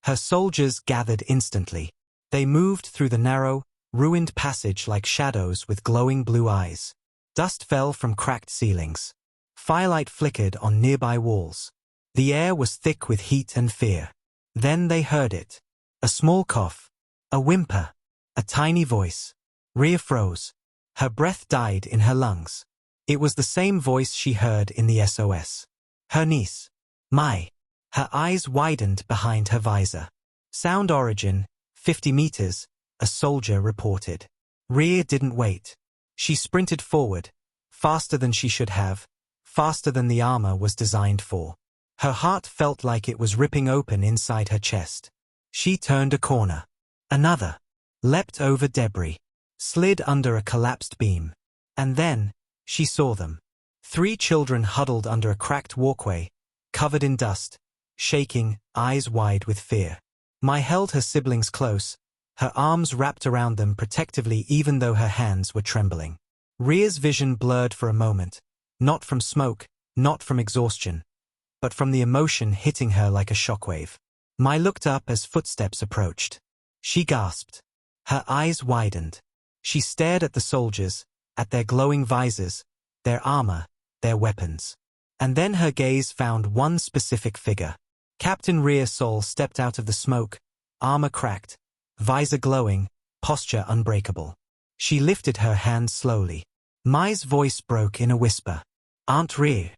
Her soldiers gathered instantly. They moved through the narrow, ruined passage like shadows with glowing blue eyes. Dust fell from cracked ceilings. Firelight flickered on nearby walls. The air was thick with heat and fear. Then they heard it. A small cough. A whimper. A tiny voice. Rhea froze. Her breath died in her lungs. It was the same voice she heard in the SOS. Her niece. Mai. Her eyes widened behind her visor. Sound origin, 50 meters, a soldier reported. Rhea didn't wait. She sprinted forward, faster than she should have, faster than the armor was designed for. Her heart felt like it was ripping open inside her chest. She turned a corner. Another. Leapt over debris. Slid under a collapsed beam. And then, she saw them. 3 children huddled under a cracked walkway, covered in dust, shaking, eyes wide with fear. Mai held her siblings close, her arms wrapped around them protectively even though her hands were trembling. Rhea's vision blurred for a moment, not from smoke, not from exhaustion, but from the emotion hitting her like a shockwave. Mai looked up as footsteps approached. She gasped. Her eyes widened. She stared at the soldiers, at their glowing visors, their armor, their weapons. And then her gaze found one specific figure. Captain Rhea Sol stepped out of the smoke, armor cracked, visor glowing, posture unbreakable. She lifted her hand slowly. Mai's voice broke in a whisper. "Aunt Rhea."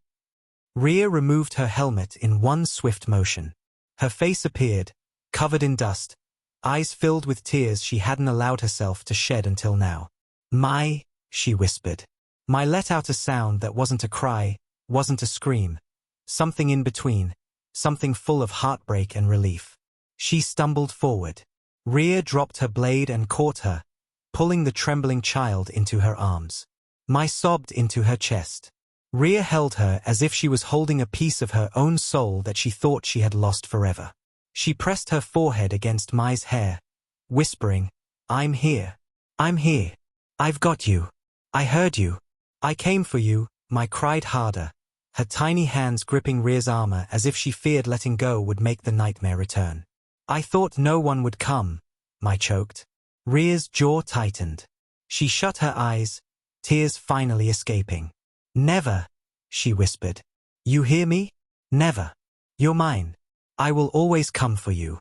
Rhea removed her helmet in one swift motion. Her face appeared, covered in dust, eyes filled with tears she hadn't allowed herself to shed until now. "Mai," she whispered. Mai let out a sound that wasn't a cry, wasn't a scream. Something in between, something full of heartbreak and relief. She stumbled forward. Rhea dropped her blade and caught her, pulling the trembling child into her arms. Mai sobbed into her chest. Rhea held her as if she was holding a piece of her own soul that she thought she had lost forever. She pressed her forehead against Mai's hair, whispering, "I'm here. I'm here. I've got you. I heard you. I came for you." Mai cried harder, her tiny hands gripping Rhea's armor as if she feared letting go would make the nightmare return. "I thought no one would come," Mai choked. Rhea's jaw tightened. She shut her eyes, tears finally escaping. "Never," she whispered. "You hear me? Never. You're mine. I will always come for you."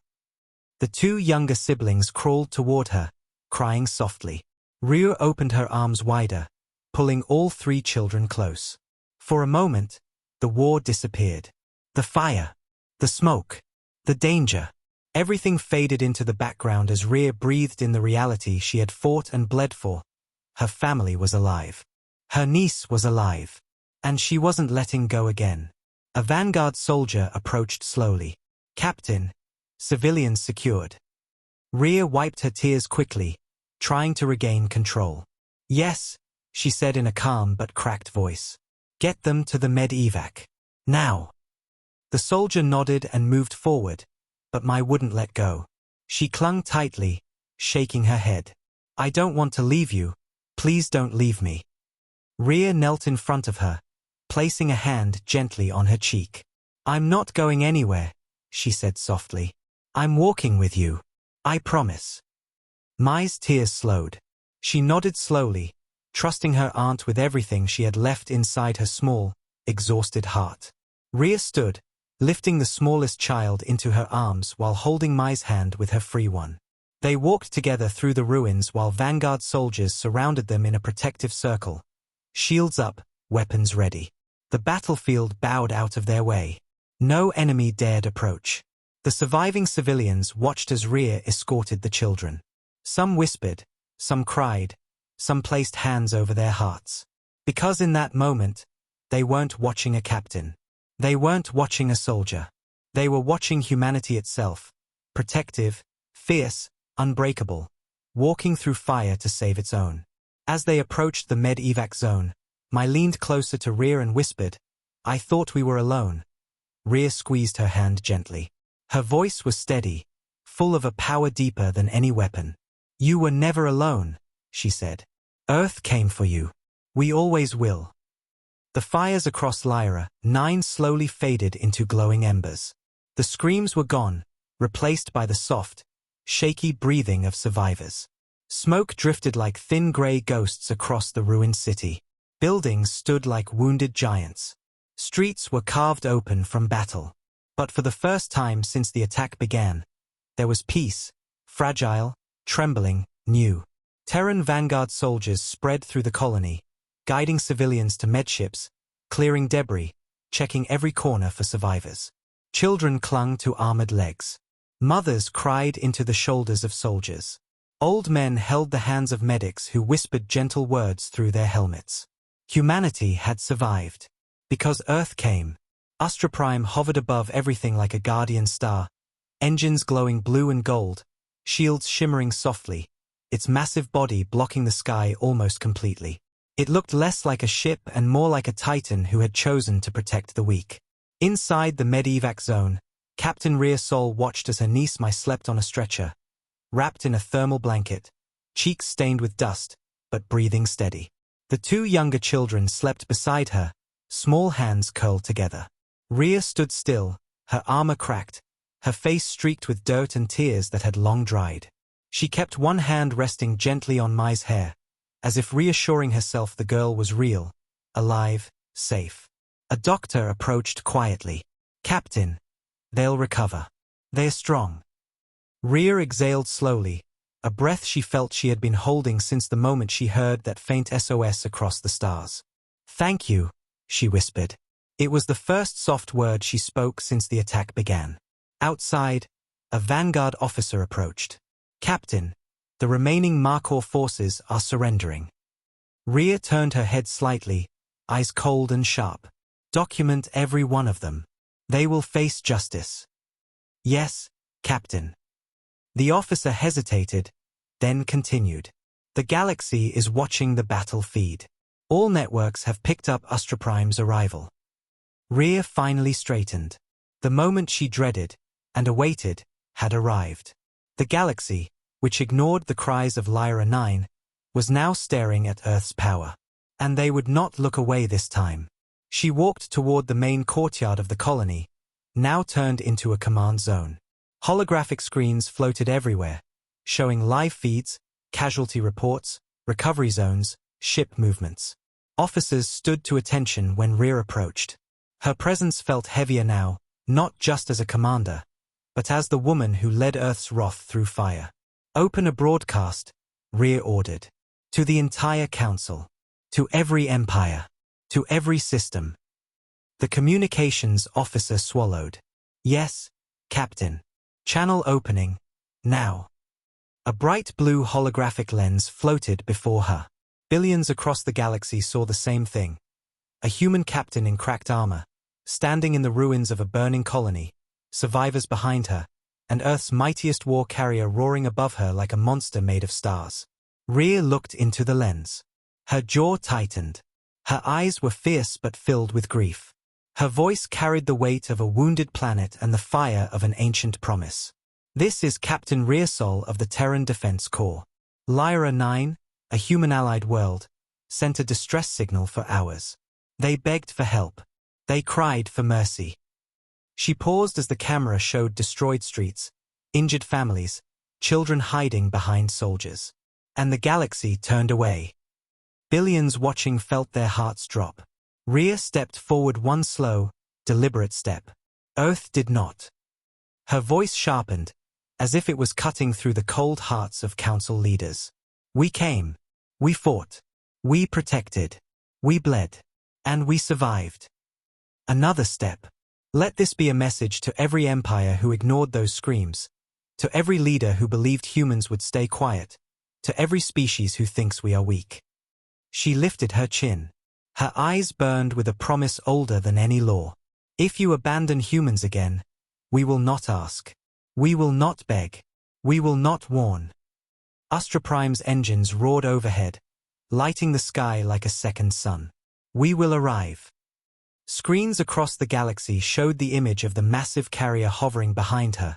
The two younger siblings crawled toward her, crying softly. Rhea opened her arms wider, pulling all three children close. For a moment, the war disappeared. The fire, the smoke, the danger. Everything faded into the background as Rhea breathed in the reality she had fought and bled for. Her family was alive. Her niece was alive. And she wasn't letting go again. A vanguard soldier approached slowly. "Captain." Civilians secured. Rhea wiped her tears quickly, trying to regain control. "Yes," she said in a calm but cracked voice. "Get them to the med-evac. Now." The soldier nodded and moved forward, but Mai wouldn't let go. She clung tightly, shaking her head. "I don't want to leave you. Please don't leave me." Rhea knelt in front of her, placing a hand gently on her cheek. "I'm not going anywhere," she said softly. "I'm walking with you. I promise." Mai's tears slowed. She nodded slowly, trusting her aunt with everything she had left inside her small, exhausted heart. Rhea stood, lifting the smallest child into her arms while holding Mai's hand with her free one. They walked together through the ruins while vanguard soldiers surrounded them in a protective circle. Shields up, weapons ready. The battlefield bowed out of their way. No enemy dared approach. The surviving civilians watched as Rhea escorted the children. Some whispered, some cried, some placed hands over their hearts. Because in that moment, they weren't watching a captain. They weren't watching a soldier. They were watching humanity itself, protective, fierce, unbreakable, walking through fire to save its own. As they approached the med-evac zone, Mai leaned closer to Rhea and whispered, "I thought we were alone." Rhea squeezed her hand gently. Her voice was steady, full of a power deeper than any weapon. "You were never alone," she said. "Earth came for you. We always will." The fires across Lyra, 9 slowly faded into glowing embers. The screams were gone, replaced by the soft, shaky breathing of survivors. Smoke drifted like thin gray ghosts across the ruined city. Buildings stood like wounded giants. Streets were carved open from battle. But for the first time since the attack began, there was peace, fragile, trembling, new. Terran vanguard soldiers spread through the colony, guiding civilians to medships, clearing debris, checking every corner for survivors. Children clung to armored legs. Mothers cried into the shoulders of soldiers. Old men held the hands of medics who whispered gentle words through their helmets. Humanity had survived. Because Earth came. Astra Prime hovered above everything like a guardian star, engines glowing blue and gold, shields shimmering softly, its massive body blocking the sky almost completely. It looked less like a ship and more like a titan who had chosen to protect the weak. Inside the med-evac zone, Captain Rhea Sol watched as her niece Mai slept on a stretcher, wrapped in a thermal blanket, cheeks stained with dust, but breathing steady. The 2 younger children slept beside her, small hands curled together. Rhea stood still, her armor cracked, her face streaked with dirt and tears that had long dried. She kept one hand resting gently on Mai's hair, as if reassuring herself the girl was real, alive, safe. A doctor approached quietly. "Captain, they'll recover. They're strong." Rhea exhaled slowly, a breath she felt she had been holding since the moment she heard that faint SOS across the stars. "Thank you," she whispered. It was the first soft word she spoke since the attack began. Outside, a Vanguard officer approached. "Captain, the remaining Markor forces are surrendering." Rhea turned her head slightly, eyes cold and sharp. "Document every one of them. They will face justice." "Yes, Captain." The officer hesitated, then continued. "The galaxy is watching the battle feed. All networks have picked up Prime's arrival." Rhea finally straightened. The moment she dreaded and awaited had arrived. The galaxy, which ignored the cries of Lyra 9, was now staring at Earth's power. And they would not look away this time. She walked toward the main courtyard of the colony, now turned into a command zone. Holographic screens floated everywhere, showing live feeds, casualty reports, recovery zones, ship movements. Officers stood to attention when Rhea approached. Her presence felt heavier now, not just as a commander, but as the woman who led Earth's wrath through fire. "Open a broadcast," Rhea ordered. "To the entire council. To every empire. To every system." The communications officer swallowed. "Yes, Captain. Channel opening. Now." A bright blue holographic lens floated before her. Billions across the galaxy saw the same thing. A human captain in cracked armor, standing in the ruins of a burning colony, survivors behind her, and Earth's mightiest war carrier roaring above her like a monster made of stars. Rhea looked into the lens. Her jaw tightened. Her eyes were fierce but filled with grief. Her voice carried the weight of a wounded planet and the fire of an ancient promise. "This is Captain Rhea Sol of the Terran Defense Corps. Lyra 9, a human-allied world, sent a distress signal for hours. They begged for help. They cried for mercy." She paused as the camera showed destroyed streets, injured families, children hiding behind soldiers. And the galaxy turned away. Billions watching felt their hearts drop. Rhea stepped forward one slow, deliberate step. Earth did not. Her voice sharpened, as if it was cutting through the cold hearts of council leaders. "We came. We fought. We protected. We bled. And we survived." Another step. "Let this be a message to every empire who ignored those screams, to every leader who believed humans would stay quiet, to every species who thinks we are weak." She lifted her chin. Her eyes burned with a promise older than any law. "If you abandon humans again, we will not ask. We will not beg. We will not warn." Prime's engines roared overhead, lighting the sky like a second sun. "We will arrive." Screens across the galaxy showed the image of the massive carrier hovering behind her,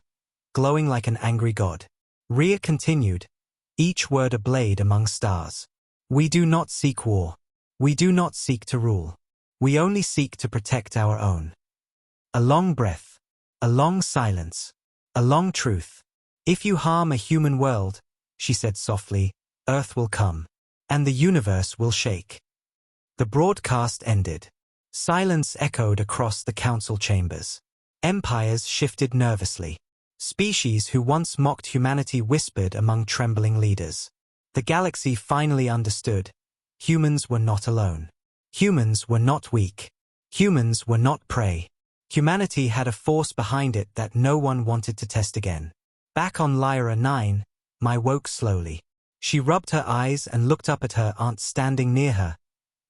glowing like an angry god. Rhea continued, each word a blade among stars. "We do not seek war. We do not seek to rule. We only seek to protect our own." A long breath. A long silence. A long truth. "If you harm a human world," she said softly, "Earth will come. And the universe will shake." The broadcast ended. Silence echoed across the council chambers. Empires shifted nervously. Species who once mocked humanity whispered among trembling leaders. The galaxy finally understood. Humans were not alone. Humans were not weak. Humans were not prey. Humanity had a force behind it that no one wanted to test again. Back on Lyra 9, Mai woke slowly. She rubbed her eyes and looked up at her aunt standing near her,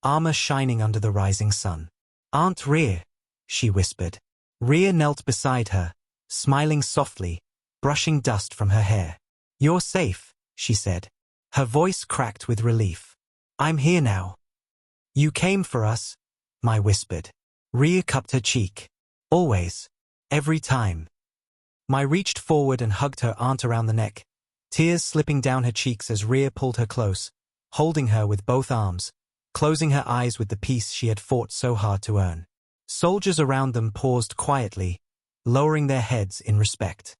armor shining under the rising sun. "Aunt Rhea," she whispered. Rhea knelt beside her, smiling softly, brushing dust from her hair. "You're safe," she said. Her voice cracked with relief. "I'm here now." "You came for us," Mai whispered. Rhea cupped her cheek. "Always. Every time." Mai reached forward and hugged her aunt around the neck, tears slipping down her cheeks as Rhea pulled her close, holding her with both arms, closing her eyes with the peace she had fought so hard to earn. Soldiers around them paused quietly, lowering their heads in respect.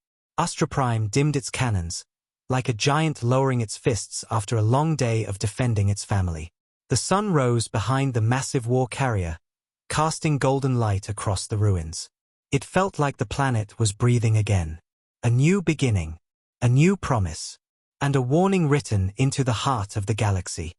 Prime dimmed its cannons, like a giant lowering its fists after a long day of defending its family. The sun rose behind the massive war carrier, casting golden light across the ruins. It felt like the planet was breathing again. A new beginning, a new promise, and a warning written into the heart of the galaxy.